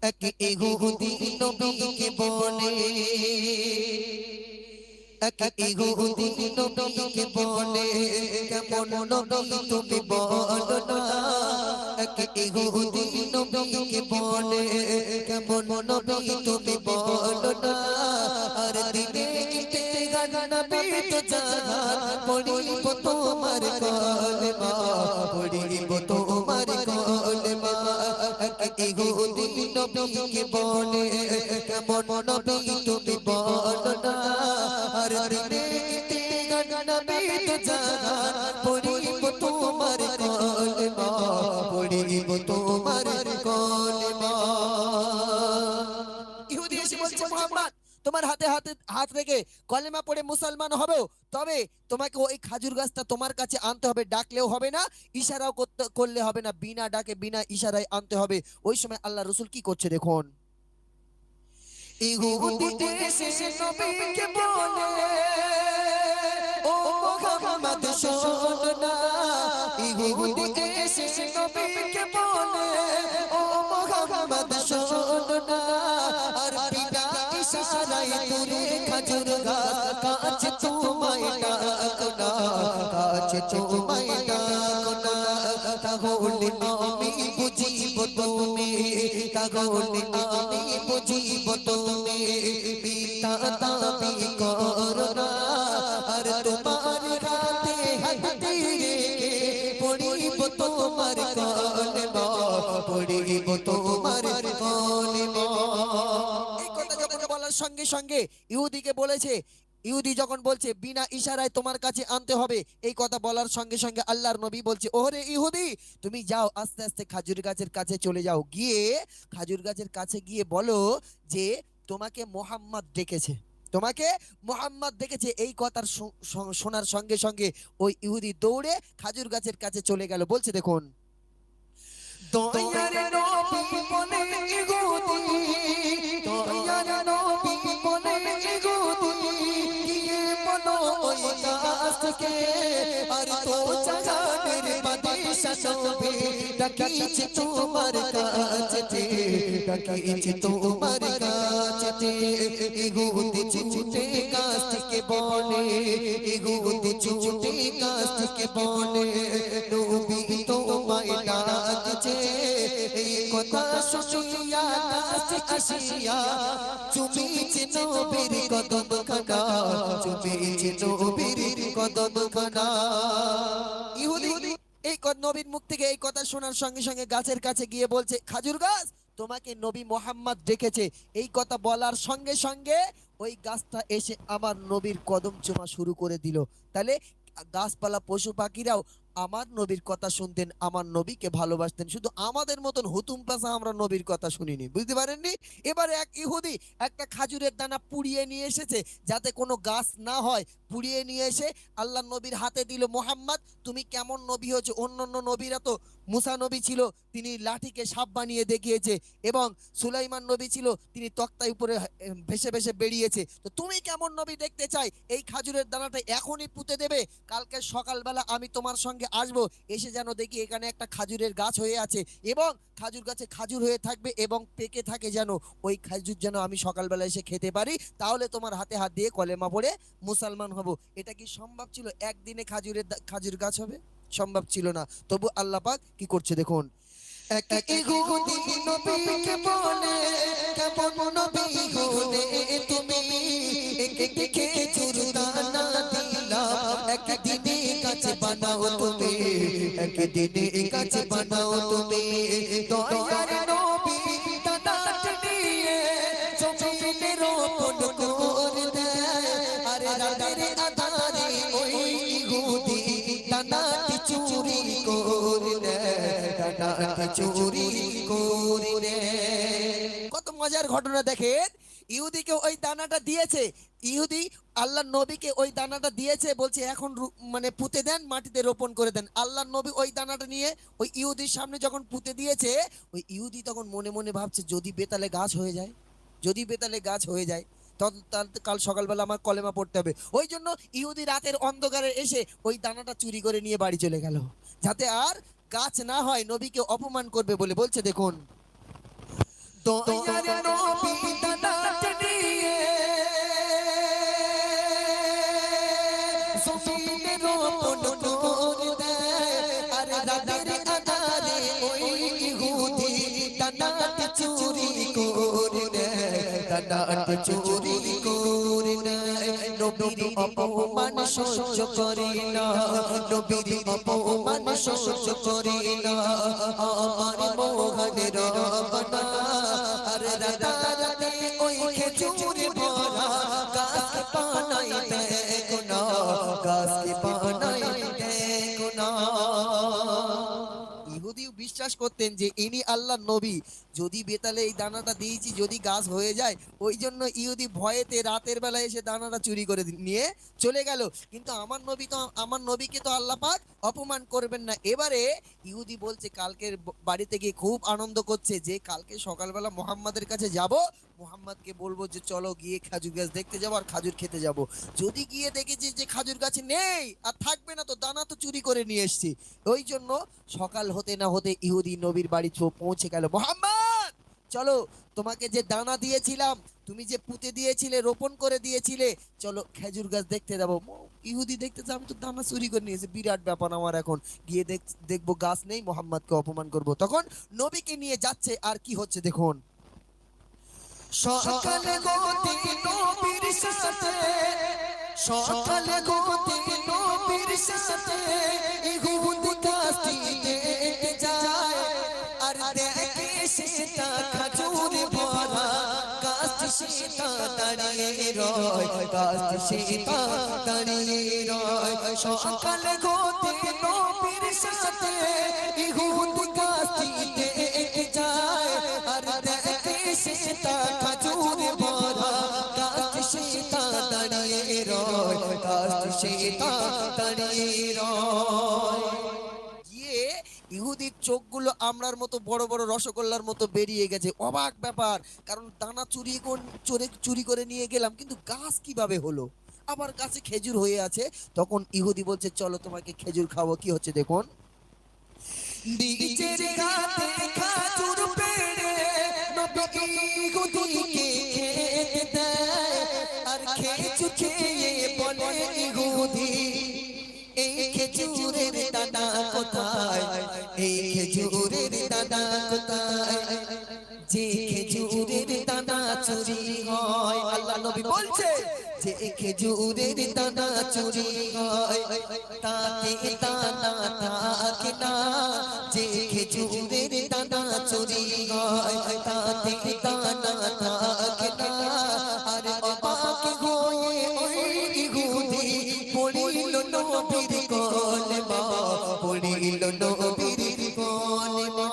এক ইহুদি নবীকে বলে, এক ইহুদি নবীকে বলে, কেমন নবী তুমি বলো না। এক ইহুদি নবীকে বলে, কেমন নবী তুমি বলো না। আর দিনে ইতে নবী তো জাহান, পড়িব তোমার কলমা, পড়িব তোমার কলমা। এক ইহুদি নবীকে বলে, কেমন নবী তুমি বলো না। আর দিনে ইতে নবী তো জাহান, পড়িব তোমার কলমা, পড়িব তোমার কলমা। ইহুদি এসে বলছে, মুহাম্মদ তোমার হাতে হাতে হাত রেখে কলেমা পড়ে মুসলমান হবেও, তবে তোমাকে ওই খাজুর গাছটা তোমার কাছে আনতে হবে, ডাকলেও হবে না, ইশারাও করলে হবে না, বিনা ডাকে বিনা ইশারায় আনতে হবে। ওই সময় আল্লাহ রসুল কি করছে দেখুন। ইহুদি এসে নবীকে বলে, ও মুহাম্মদ শোনো না। ইহুদি এসে নবীকে বলে, ও মুহাম্মদ শোনো না। আর বিনা ইশারায় তুলে খাজুর গাছ কাছে তোমায় ডাকো না, কাছে তোমায় ডাকো না। তাহলে আমি বুঝিব তুমি, তাহলে আমি বুঝিব তুমি পিতা দাবি করো না। আর তোমার হাতে হাতে রেখে পড়িব তোমার কলমা, পড়িব তোমার কলমা। এই কথা যখন বলার সঙ্গে সঙ্গে ইহুদিকে বলেছে, ইহুদি যখন বলছে বিনা ইশারায় তোমার কাছে আনতে হবে, এই কথা বলার সঙ্গে সঙ্গে আল্লাহর নবী বলছে, ওরে ইহুদি তুমি যাও, আস্তে আস্তে খাজুর গাছের কাছে চলে যাও, গিয়ে খাজুর গাছের কাছে গিয়ে বলো যে তোমাকে মোহাম্মদ ডেকেছে, তোমাকে মোহাম্মদ ডেকেছে। এই কথার শোনার সঙ্গে সঙ্গে ওই ইহুদি দৌড়ে খাজুর গাছের কাছে চলে গেল। বলছে দেখুন, দয়ার নবী বলে ইহুদি, দয়ার নবী বলে ইহুদি, গিয়ে বলো ওই গাছকে, আর তো জাহানের বাদশা নবী ডাকিছে তোমার কাছে, ডাকিছে তোমার কাছে। ইহুদি ছুটে গাছকে বলে, ইহুদি ছুটে গাছকে বলে, নবী তোমায় ডাকছে। এই কথা শুনিয়া গাছে আসিয়া চুমিছে নবীর কদম খানা, চুমিছে নবীর কদম খানা। ইহুদি এই নবীর মুখ থেকে এই কথা শোনার সঙ্গে সঙ্গে গাছের কাছে গিয়ে বলছে, খাজুর গাছ তোমাকে নবী মোহাম্মদ ডেকেছে। এই কথা বলার সঙ্গে সঙ্গে ওই গাছটা এসে আমার নবীর কদম চুমা শুরু করে দিল। তাহলে গাছপালা পশু পাখিরাও আমার নবীর কথা শুনতেন, আমার নবীকে ভালোবাসতেন। শুধু আমাদের মতন হুতুম পাশা আমরা নবীর কথা শুনিনি, বুঝতে পারেননি। এবারে এক ইহুদি একটা খাজুরের দানা পুড়িয়ে নিয়ে এসেছে, যাতে কোনো গাছ না হয়, পুড়িয়ে নিয়ে এসে আল্লাহ নবীর হাতে দিল। মোহাম্মদ তুমি কেমন নবী হয়েছে, অন্যান্য নবীরা তো, মুসা নবী ছিল তিনি লাঠিকে সাপ বানিয়ে দেখিয়েছে, এবং সুলাইমান নবী ছিল তিনি তক্তায় উপরে ভেসে ভেসে বেরিয়েছে, তো তুমি কেমন নবী দেখতে চাই, এই খাজুরের দানাটা এখনই পুঁতে দেবে, কালকে সকালবেলা আমি তোমার সঙ্গে আসবো, এসে যেন দেখি এখানে একটা খাজুরের গাছ হয়ে আছে, এবং খাজুর গাছে খাজুর হয়ে থাকবে এবং পেকে থাকে, যেন ওই খাজুর যেন আমি সকালবেলা এসে খেতে পারি, তাহলে তোমার হাতে হাত দিয়ে কলেমা পড়ে মুসলমান হব। এটা কি সম্ভব ছিল একদিনে খাজুর গাছ হবে? সম্ভব ছিল না। তবু আল্লাহ পাক কি করছে দেখুন, এক ইহুদি নবীকে বলে, কেমন নবী হলে তুমি, একে খেজুর দানা দিলাম, একদিনে গাছ বানাও তুমি, একদিনে গাছ বানাও তুমি। দয়ার নবী দানাটা নিয়ে জমিনে রোপণ করে দেয়, আরে রাতের আধারে ওই ইহুদি দানাটি চুরি করে দেয়, দানাটি চুরি করে দেয়। কত মজার ঘটনা দেখেন, ইহুদিকে ওই দানাটা দিয়েছে, ইহুদি আল্লাহ নবীকে ওই দানাটা দিয়েছে, বলছে এখন মানে পুঁতে দেন, মাটিতে রোপণ করে দেন। আল্লাহ নবী ওই দানাটা নিয়ে ওই ইহুদির সামনে যখন পুঁতে দিয়েছে, ওই ইহুদি তখন মনে মনে ভাবছে, যদি বেতালে গাছ হয়ে যায়, যদি বেতালে গাছ হয়ে যায়, কাল সকালবেলা আমার কলেমা পড়তে হবে। ওই জন্য ইহুদি রাতের অন্ধকারে এসে ওই দানাটা চুরি করে নিয়ে বাড়ি চলে গেল, যাতে আর গাছ না হয়, নবীকে অপমান করবে বলে। বলছে দেখুন, দয়ার নবী দানাতে নিয়ে জমিনে রোপণ করে দেয় আর রাতের আঁধারে ওই ইহুদি দানাতে চুরি করে নেয় দানাতে চুরি করে নেয় নবীর অপমান সহ্য করে না নবীর অপমান সহ্য করে না আমার মোহন রব্বানা আরে রাতে ওই খেজুরে ভরা গাছ পানাই দেখো না গাছ পানাই দেখো না ইহুদিও বিশ্বাস করতেন যে ইনি আল্লাহর নবী যদি বেতালে এই দানাটা দিয়েছি যদি গাছ হয়ে যায় ওই জন্য ইহুদি ভয়েতে রাতের বেলা এসে দানাটা চুরি করে নিয়ে চলে গেল কিন্তু আমার নবীকে তো আল্লাহ পাক অপমান করবেন না এবারে ইহুদি বলছে কালকের বাড়িতে গিয়ে খুব আনন্দ করছে যে কালকে সকালবেলা মুহাম্মাদের কাছে যাব মুহাম্মাদকে বলবো যে চলো গিয়ে খেজুর গাছ দেখতে যাবো আর খাজুর খেতে যাব যদি গিয়ে দেখেছি যে খাজুর গাছে নেই আর থাকবে না তো দানা তো চুরি করে নিয়ে এসেছি ওই জন্য সকাল হতে না হতে ইহুদি নবীর বাড়ি পৌঁছে গেল মুহাম্মদ চলো তোমাকে যে দানা দিয়েছিলাম তুমি যে পুঁতে দিয়েছিলে রোপণ করে দিয়েছিলে চলো খেজুর গাছ দেখতে যাবো ইহুদি দেখতেছে আমি তো দানা চুরি করে নিয়েছি বিরাট ব্যাপার আমার এখন গিয়ে দেখবো গাছ নেই মুহাম্মদকে অপমান করব তখন নবীকে নিয়ে যাচ্ছে আর কি হচ্ছে দেখুন সকালে গতি নবীর সাথে সকালে গতি নবীর সাথে ইহুদি গাছটি দেখতে যায় আর দেখে সেটা খাজুরে ভরা গাছটি সেটা দাঁড়িয়ে রয় গাছটি সেটা দাঁড়িয়ে রয় সকালে গতি নবীর সাথে ইহুদি গাছটি দেখতে যায় আর দেখে সেটা খাজুরে ভরা গাছটি সেটা দাঁড়িয়ে রয় গাছটি সেটা দাঁড়িয়ে রয় ইহুদির চোখগুলো আমরার মতো বড় বড় রসগোল্লার মতো বেরিয়ে গেছে অবাক ব্যাপার কারণ দানা চুরি করে নিয়ে গেলাম কিন্তু গাছ কিভাবে হলো আবার গাছে খেজুর হয়ে আছে তখন ইহুদি বলছে চলো তোমাকে খেজুর খাবো কি হচ্ছে দেখুন নিচের গাতে খাজুর পেড়ে নবী ইহুদিকে খেতে দেয় আর খেজুর খেয়ে বলে ইহুদি এই খেজুরের দানা কোথায় এই খেজুরের দানা কোথায় যে খেজুরের দানা চুরি হয় আল্লাহ নবী বলছে যে খেজুরের দানা চুরি হয় তাতে দানা থাকে না যে খেজুরের দানা চুরি হয় তাতে দানা থাকে না আর অবাক হয়ে ওই ইহুদি পড়িল নবীর কলমা পড়িল নবীর কলমা